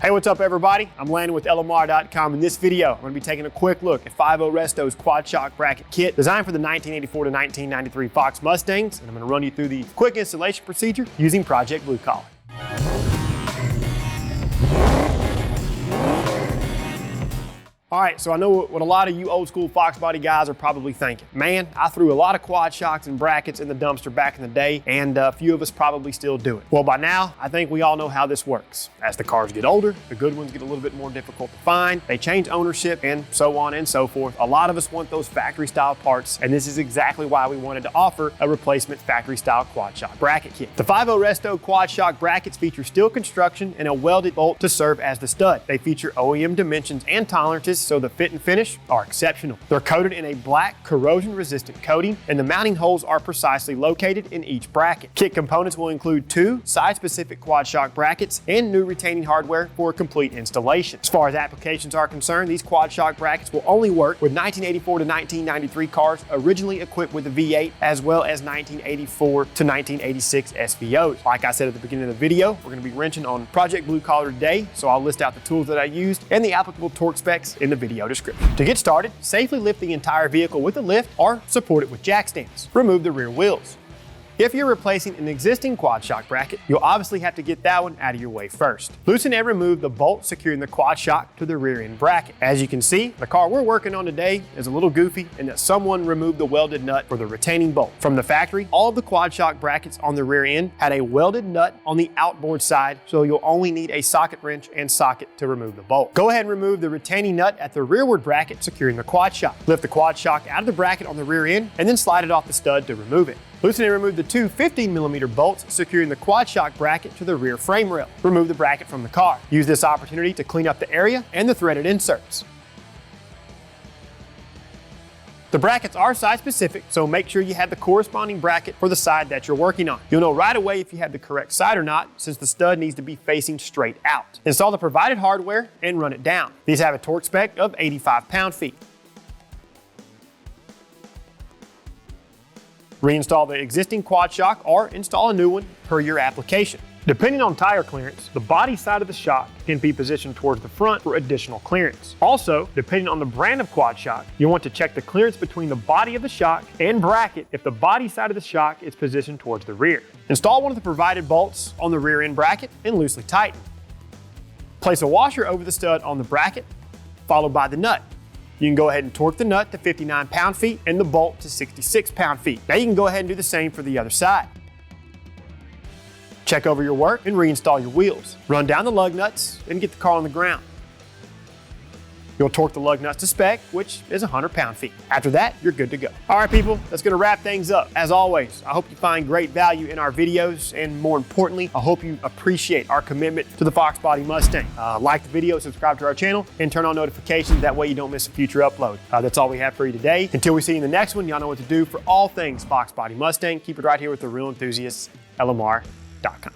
Hey, what's up everybody? I'm Landon with LMR.com. In this video, I'm going to be taking a quick look at 5.0 Resto's quad shock bracket kit designed for the 1984 to 1993 Fox Mustangs, and I'm going to run you through the quick installation procedure using Project Blue Collar. All right, so I know what a lot of you old school Fox Body guys are probably thinking. Man, I threw a lot of quad shocks and brackets in the dumpster back in the day, and a few of us probably still do it. Well, by now, I think we all know how this works. As the cars get older, the good ones get a little bit more difficult to find. They change ownership and so on and so forth. A lot of us want those factory style parts, and this is exactly why we wanted to offer a replacement factory style quad shock bracket kit. The 5.0 Resto quad shock brackets feature steel construction and a welded bolt to serve as the stud. They feature OEM dimensions and tolerances, so the fit and finish are exceptional. They're coated in a black corrosion-resistant coating, and the mounting holes are precisely located in each bracket. Kit components will include 2 size-specific quad shock brackets and new retaining hardware for a complete installation. As far as applications are concerned, these quad shock brackets will only work with 1984 to 1993 cars originally equipped with a V8, as well as 1984 to 1986 SVOs. Like I said at the beginning of the video, we're going to be wrenching on Project Blue Collar today, so I'll list out the tools that I used and the applicable torque specs in the video description. To get started, safely lift the entire vehicle with a lift or support it with jack stands. Remove the rear wheels. If you're replacing an existing quad shock bracket, you'll obviously have to get that one out of your way first. Loosen and remove the bolt securing the quad shock to the rear end bracket. As you can see, the car we're working on today is a little goofy in that someone removed the welded nut for the retaining bolt. From the factory, all of the quad shock brackets on the rear end had a welded nut on the outboard side, so you'll only need a socket wrench and socket to remove the bolt. Go ahead and remove the retaining nut at the rearward bracket securing the quad shock. Lift the quad shock out of the bracket on the rear end and then slide it off the stud to remove it. Loosen and remove the 2 15mm bolts securing the quad shock bracket to the rear frame rail. Remove the bracket from the car. Use this opportunity to clean up the area and the threaded inserts. The brackets are size specific, so make sure you have the corresponding bracket for the side that you're working on. You'll know right away if you have the correct side or not, since the stud needs to be facing straight out. Install the provided hardware and run it down. These have a torque spec of 85 pound-feet. Reinstall the existing quad shock or install a new one per your application. Depending on tire clearance, the body side of the shock can be positioned towards the front for additional clearance. Also, depending on the brand of quad shock, you want to check the clearance between the body of the shock and bracket if the body side of the shock is positioned towards the rear. Install one of the provided bolts on the rear end bracket and loosely tighten. Place a washer over the stud on the bracket, followed by the nut. You can go ahead and torque the nut to 59 pound-feet and the bolt to 66 pound-feet. Now you can go ahead and do the same for the other side. Check over your work and reinstall your wheels. Run down the lug nuts and get the car on the ground. You'll torque the lug nuts to spec, which is 100 pound-feet. After that, you're good to go. All right, people, that's gonna wrap things up. As always, I hope you find great value in our videos, and more importantly, I hope you appreciate our commitment to the Fox Body Mustang. Like the video, subscribe to our channel, and turn on notifications. That way you don't miss a future upload. That's all we have for you today. Until we see you in the next one, y'all know what to do for all things Fox Body Mustang. Keep it right here with the real enthusiasts, LMR.com.